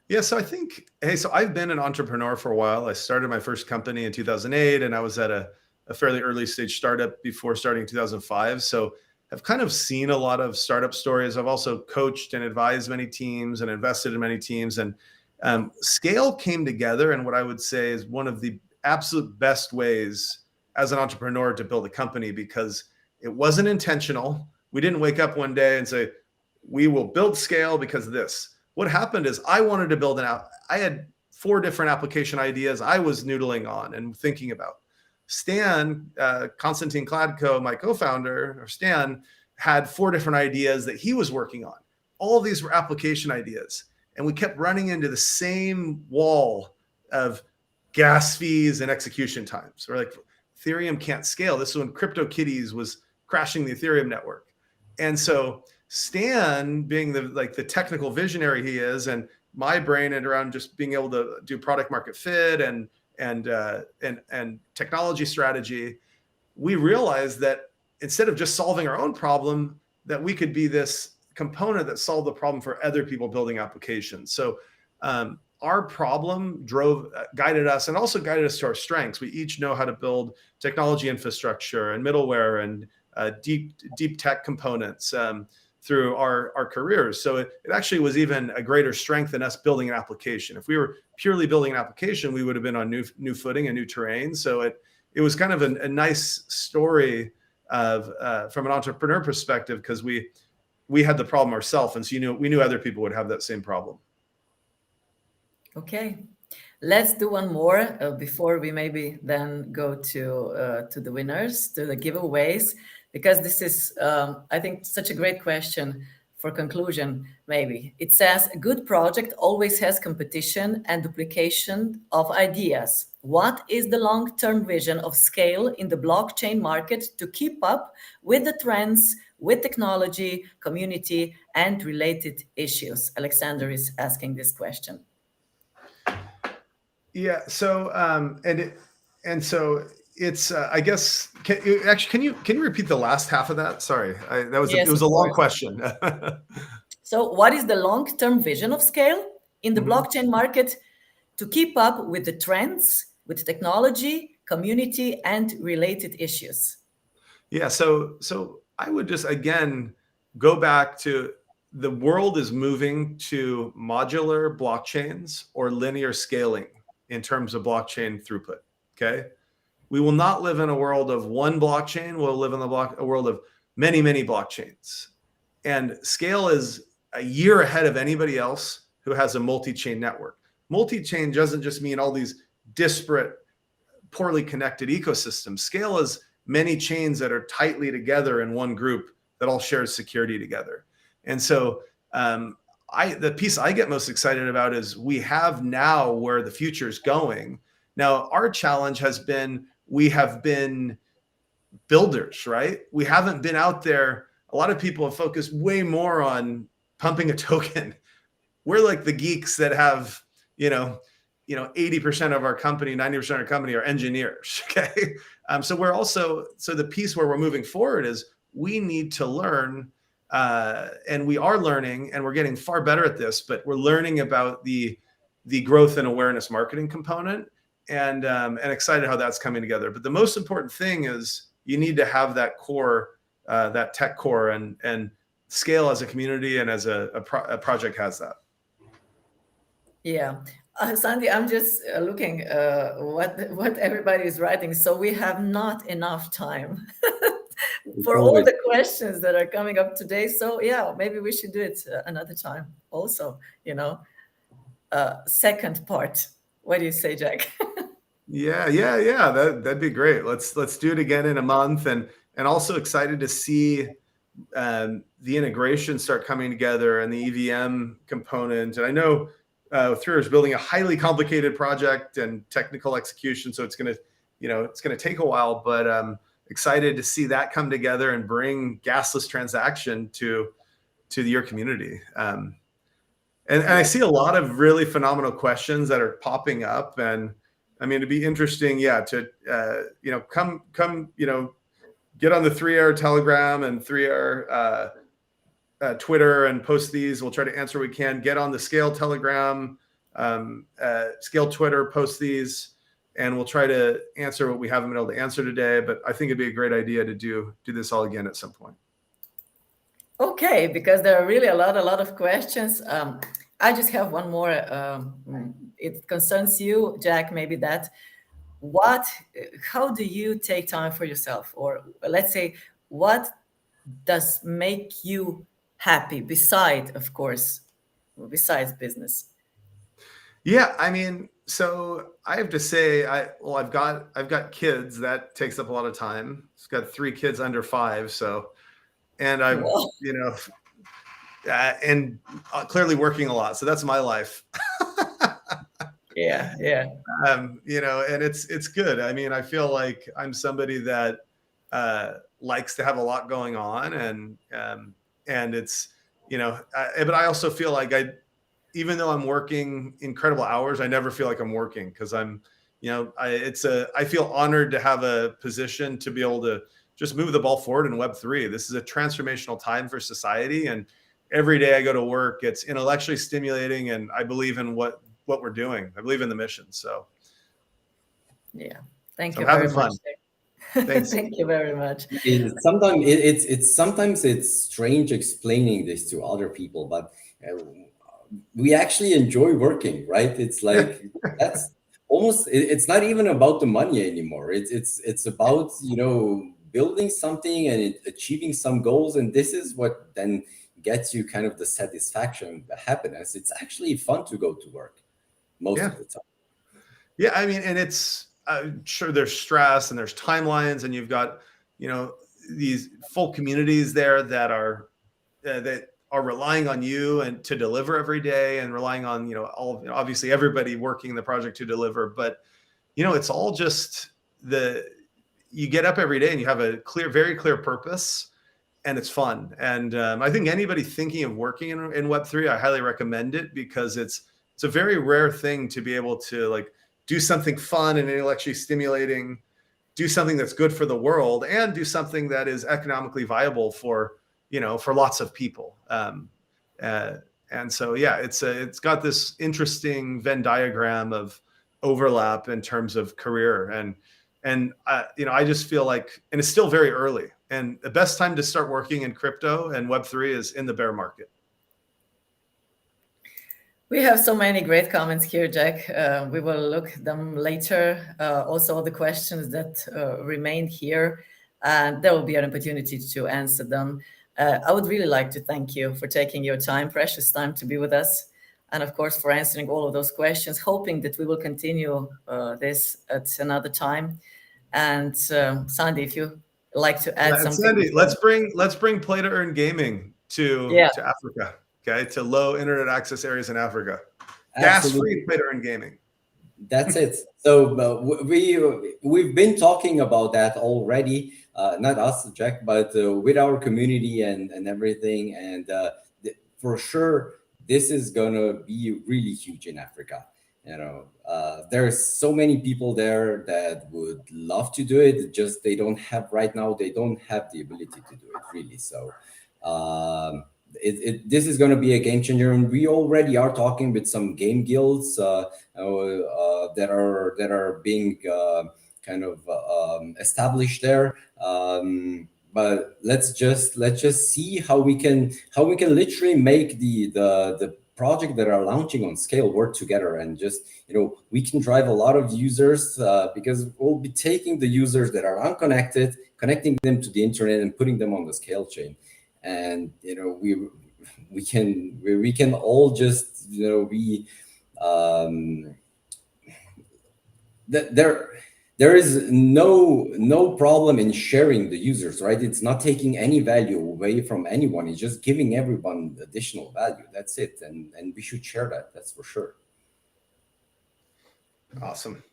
S3: Yeah, so I think, so I've been an entrepreneur for a while. I started my first company in 2008, and I was at a fairly early stage startup before starting in 2005. So I've kind of seen a lot of startup stories. I've also coached and advised many teams and invested in many teams. And Scale came together, and what I would say is one of the absolute best ways as an entrepreneur to build a company, because it wasn't intentional. We didn't wake up one day and say, we will build Scale because of this. What happened is I wanted to build I had 4 different application ideas I was noodling on and thinking about. Stan, Konstantin Kladko, my co-founder, or Stan, had 4 different ideas that he was working on. All of these were application ideas. And we kept running into the same wall of gas fees and execution times. We're like, Ethereum can't scale. This is when CryptoKitties was crashing the Ethereum network. And so Stan, being the technical visionary he is, and my brain and around just being able to do product market fit and technology strategy, we realized that instead of just solving our own problem, that we could be this component that solved the problem for other people building applications. So our problem guided us, and also guided us to our strengths. We each know how to build technology infrastructure and middleware and deep tech components, through our careers. So it actually was even a greater strength than us building an application. If we were purely building an application, we would have been on new footing and new terrain. So it was kind of a nice story of from an entrepreneur perspective, because we had the problem ourselves, and so we knew other people would have that same problem.
S1: Okay, let's do one more before we maybe then go to the winners, to the giveaways, because this is, I think, such a great question for conclusion. Maybe it says a good project always has competition and duplication of ideas. What is the long-term vision of Scale in the blockchain market to keep up with the trends, with technology, community, and related issues? Alexander is asking this question.
S3: Yeah. So so it's I guess can you repeat the last half of that? Sorry, it was a long question.
S1: So what is the long-term vision of Scale in the blockchain market to keep up with the trends, with technology, community, and related issues?
S3: Yeah. So I would just again go back to, the world is moving to modular blockchains or linear scaling in terms of blockchain throughput. Okay. We will not live in a world of one blockchain. We'll live in a world of many, many blockchains. And Scale is a year ahead of anybody else who has a multi-chain network. Multi-chain doesn't just mean all these disparate, poorly connected ecosystems. Scale is many chains that are tightly together in one group that all share security together. And so the piece I get most excited about is we have now where the future is going. Now, our challenge has been, we have been builders, right? We haven't been out there. A lot of people have focused way more on pumping a token. We're like the geeks that have, 80% of our company, 90% of our company are engineers. Okay. So the piece where we're moving forward is we need to learn, and we are learning, and we're getting far better at this, but we're learning about the growth and awareness marketing component, and excited how that's coming together. But the most important thing is you need to have that core, that tech core, and Scale as a community and as a project has that.
S1: Yeah. Sandy, I'm just looking what everybody is writing. So we have not enough time for all the questions that are coming up today. So yeah, maybe we should do it another time also, second part. What do you say, Jack?
S3: Yeah. That'd be great. Let's do it again in a month, and also excited to see the integration start coming together and the EVM component. And I know 3R is building a highly complicated project and technical execution, so it's gonna take a while, but excited to see that come together and bring gasless transaction to your community. And I see a lot of really phenomenal questions that are popping up, and I mean, it'd be interesting, to come get on the 3R Telegram and 3R Twitter and post these. We'll try to answer what we can. Get on the Scale Telegram, Scale Twitter, post these, and we'll try to answer what we haven't been able to answer today. But I think it'd be a great idea to do this all again at some point. Okay,
S1: because there are really a lot of questions. I just have one more. It concerns you, Jack, maybe that. How do you take time for yourself? Or let's say, what does make you happy besides business?
S3: Yeah, I mean, so I have to say, I've got kids. That takes up a lot of time. I've got 3 kids under 5, so, and I'm, and clearly working a lot. So that's my life.
S1: Yeah.
S3: And it's good. I mean, I feel like I'm somebody that likes to have a lot going on, and it's, but I also feel like even though I'm working incredible hours, I never feel like I'm working, because I'm, I feel honored to have a position to be able to just move the ball forward in Web3. This is a transformational time for society, and every day I go to work, it's intellectually stimulating, and I believe in what we're doing. I believe in the mission. So
S1: yeah, thank you very much.
S3: Thanks.
S1: Thank you very much.
S2: Sometimes it's strange explaining this to other people, but uh, we actually enjoy working, right? It's like that's almost it's not even about the money anymore. It's about building something and achieving some goals, and this is what then gets you kind of the satisfaction, the happiness. It's actually fun to go to work most
S3: Yeah.
S2: of the time.
S3: Yeah, I mean, and it's I'm sure there's stress and there's timelines, and you've got these full communities there that are relying on you and to deliver every day, and relying on obviously everybody working the project to deliver. But it's all just you get up every day and you have a very clear purpose, and it's fun. And I think anybody thinking of working in Web3, I highly recommend it, because it's a very rare thing to be able to like do something fun and intellectually stimulating, do something that's good for the world, and do something that is economically viable for lots of people. And so yeah, it's got this interesting Venn diagram of overlap in terms of career, and I just feel like, and it's still very early, and the best time to start working in crypto and Web3 is in the bear market.
S1: We have so many great comments here, Jack. We will look them later. Also, the questions that remained here, and there will be an opportunity to answer them. I would really like to thank you for taking your time, precious time, to be with us, and of course for answering all of those questions. Hoping that we will continue this at another time. And Sandy, if you like to add
S3: And
S1: something,
S3: Sandy, let's bring play to earn gaming to Africa. Okay, to low internet access areas in Africa. Gas-free play to earn gaming.
S2: That's it. So we've been talking about that already. Not us, Jack, but with our community and everything. And for sure, this is gonna be really huge in Africa. There's so many people there that would love to do it. Just they don't have right now. They don't have the ability to do it really. So. This is going to be a game changer, and we already are talking with some game guilds that are being kind of established there. But let's just see how we can literally make the project that are launching on Scale work together, and just we can drive a lot of users because we'll be taking the users that are unconnected, connecting them to the internet, and putting them on the Scale chain. And we can all just be there is no problem in sharing the users, right? It's not taking any value away from anyone. It's just giving everyone additional value. That's it, and we should share that. That's for sure.
S3: Awesome.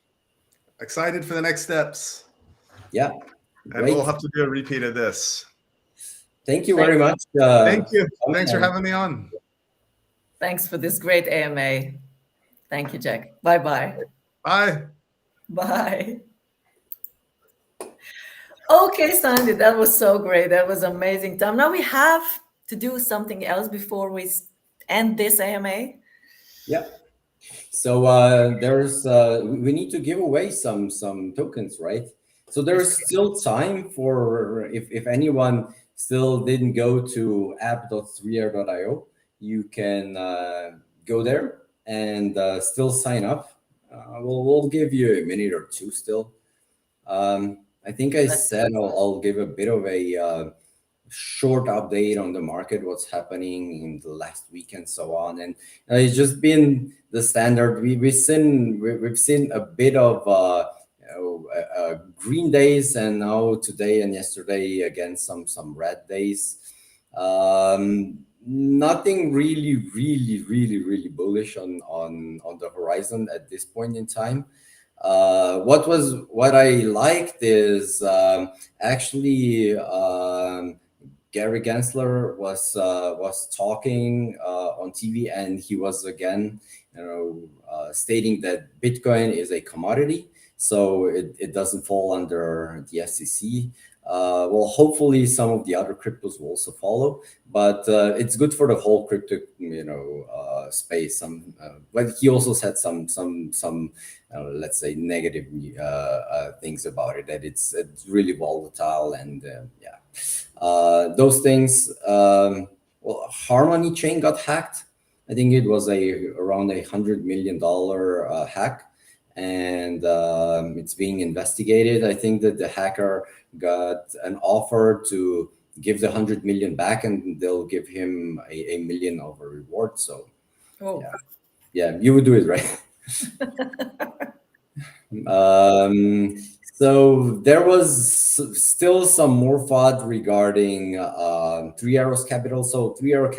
S3: Excited for the next steps.
S2: Yeah.
S3: And we'll have to do a repeat of this.
S2: Thank you very much.
S3: Thank you. Thanks for having me on.
S1: Thanks for this great AMA. Thank you, Jack. Bye-bye.
S3: Bye.
S1: Bye. Okay, Sandy, that was so great. That was amazing time. Now we have to do something else before we end this AMA.
S2: Yeah. So we need to give away some tokens, right? So there's still time for if anyone still didn't go to app.3r.io, you can go there and still sign up. We'll give you a minute or two still. I think I said I'll give a bit of a short update on the market, what's happening in the last week and so on. And it's just been the standard. We've seen a bit of green days, and now today and yesterday again some red days. Nothing really bullish on the horizon at this point in time. What I liked is actually Gary Gensler was talking on TV, and he was again stating that Bitcoin is a commodity, so it doesn't fall under the SEC. Well, hopefully some of the other cryptos will also follow, but it's good for the whole crypto, space. But he also said some let's say negative things about it, that it's really volatile, and yeah, those things. Well, Harmony Chain got hacked. I think it was around $100 million hack, and it's being investigated. I think that the hacker got an offer to give the 100 million back, and they'll give him a million of a reward. So
S1: Oh,
S2: yeah, you would do it, right? Um, so there was still some more thought regarding Three Arrows Capital. So Three Arrows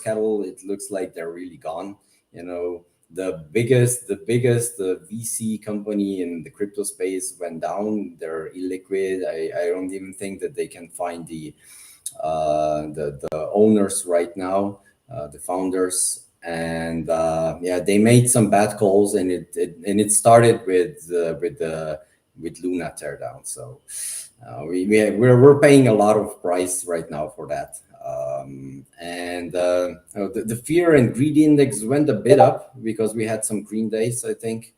S2: Capital, it looks like they're really gone. You know, the biggest VC company in the crypto space went down. They're illiquid. I don't even think that they can find the owners right now, the founders, and yeah, they made some bad calls, and it started with Luna teardown. So we're paying a lot of price right now for that. And the fear and greed index went a bit up because we had some green days, I think.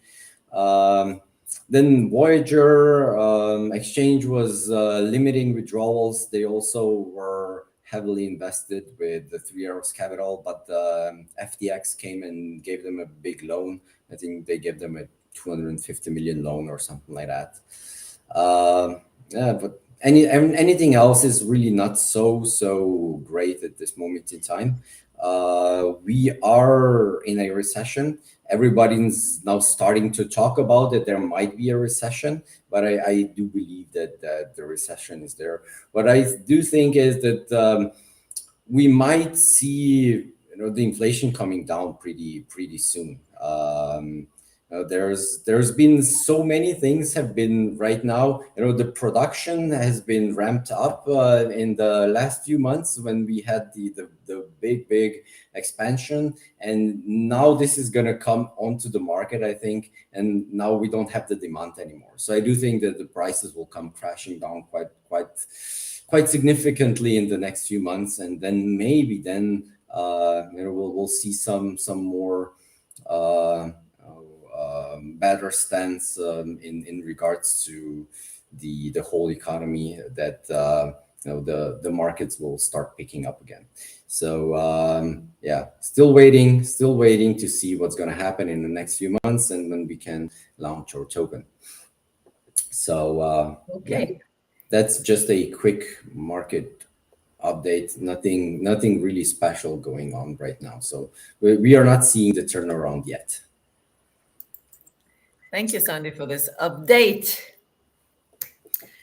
S2: Um, then Voyager exchange was limiting withdrawals. They also were heavily invested with the Three Arrows Capital, but FTX came and gave them a big loan. I think they gave them a 250 million loan or something like that. Yeah, but anything else is really not so great at this moment in time. We are in a recession. Everybody's now starting to talk about that there might be a recession, but I do believe that the recession is there. What I do think is that we might see the inflation coming down pretty soon. There's been so many things have been right now. The production has been ramped up in the last few months when we had the big expansion, and now this is gonna come onto the market, I think, and now we don't have the demand anymore. So I do think that the prices will come crashing down quite significantly in the next few months, and then maybe we'll see some more better stance in regards to the whole economy, that the markets will start picking up again. So yeah, still waiting to see what's going to happen in the next few months, and when we can launch our token. So
S1: okay.
S2: yeah, that's just a quick market update. Nothing really special going on right now. So we are not seeing the turnaround yet.
S1: Thank you, Sandy, for this update.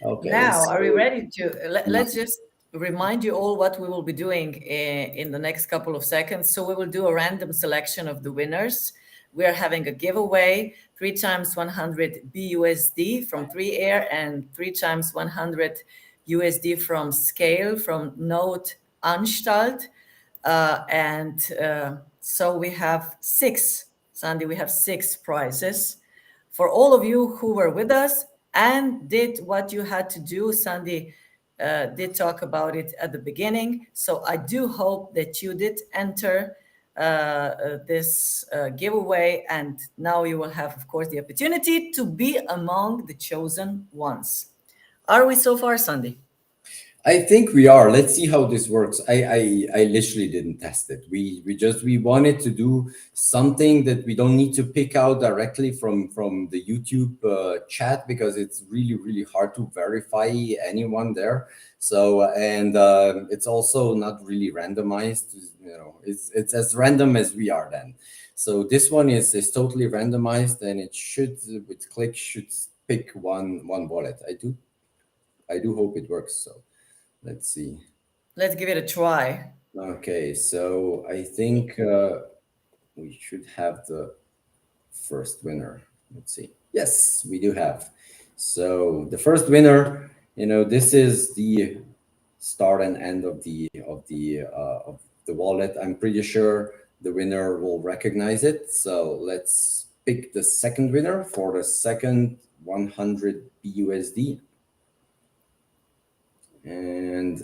S2: Okay.
S1: Now, are we ready to let's just remind you all what we will be doing in the next couple of seconds. So we will do a random selection of the winners. We are having a giveaway, 3 times 100 BUSD from 3Air and 3 times 100 USD from Scale, from Node Untitled. So we have 6, Sandy, we have 6 prizes. For all of you who were with us and did what you had to do, Sandy did talk about it at the beginning. So I do hope that you did enter this giveaway, and now you will have, of course, the opportunity to be among the chosen ones. Are we so far, Sandy?
S2: I think we are. Let's see how this works. I literally didn't test it. We wanted to do something that we don't need to pick out directly from the YouTube chat, because it's really hard to verify anyone there. So and it's also not really randomized. It's as random as we are then. So this one is totally randomized, and it should, with click, should pick one wallet. I do hope it works. So let's see.
S1: Let's give it a try.
S2: Okay, so I think we should have the first winner. Let's see. Yes, we do have. So the first winner, this is the start and end of the wallet. I'm pretty sure the winner will recognize it. So let's pick the second winner for the second 100 BUSD. And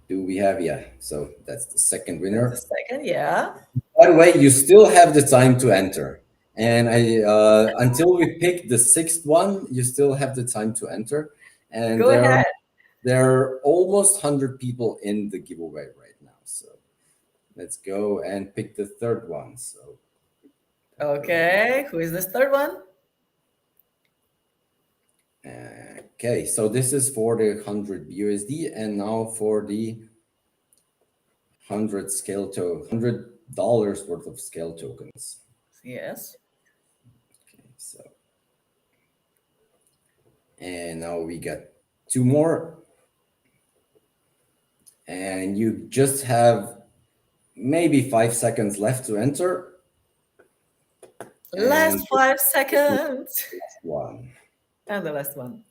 S2: do we have, yeah, so that's the second
S1: Just
S2: winner.
S1: a second. Yeah.
S2: By the way, you still have the time to enter. And until we pick the sixth one, you still have the time to enter. And
S1: Go ahead.
S2: there are almost 100 people in the giveaway right now. So let's go and pick the third one. So
S1: Okay. Who is this third one?
S2: okay, so this is for the 100 USD, and now for the 100 scale to $100 worth of scale tokens.
S1: Yes.
S2: Okay, so and now we got two more, and you just have maybe 5 seconds left to enter.
S1: Last
S2: And
S1: 5 seconds.
S2: one.
S1: And the last one.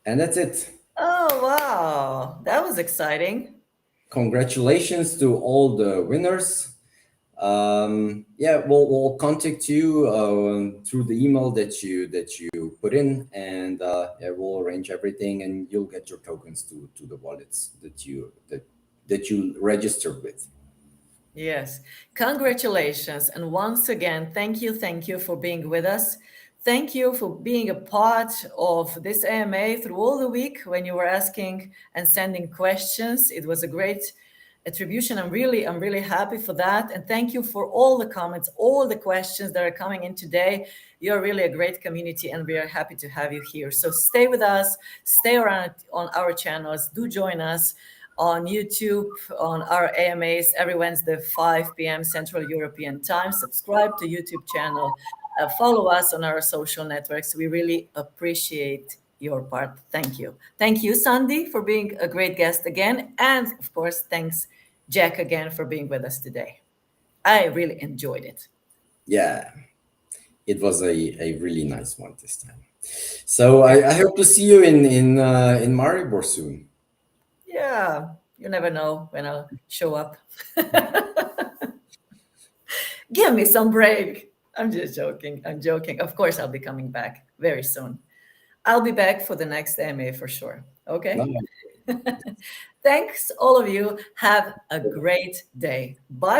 S2: And that's it.
S1: Oh, wow. That was exciting.
S2: Congratulations to all the winners. Yeah, we'll contact you through the email that you put in, and yeah, we'll arrange everything, and you'll get your tokens to the wallets that you registered with.
S1: Yes. Congratulations. And once again, thank you for being with us. Thank you for being a part of this AMA through all the week when you were asking and sending questions. It was a great attribution. I'm really happy for that. And thank you for all the comments, all the questions that are coming in today. You're really a great community, and we are happy to have you here. So stay with us, stay around on our channels, do join us on YouTube, on our AMAs every Wednesday, 5 p.m. Central European Time. Subscribe to YouTube channel. Follow us on our social networks. We really appreciate your part. Thank you. Thank you, Sandy, for being a great guest again. And of course, thanks, Jack, again for being with us today. I really enjoyed it.
S2: Yeah, it was a really nice one this time. So I hope to see you in Maribor soon.
S1: Yeah, you never know when I'll show up. Give me some break. I'm just joking. I'm joking. Of course, I'll be coming back very soon. I'll be back for the next AMA for sure. Okay.
S2: No.
S1: Thanks, all of you. Have a great day. Bye.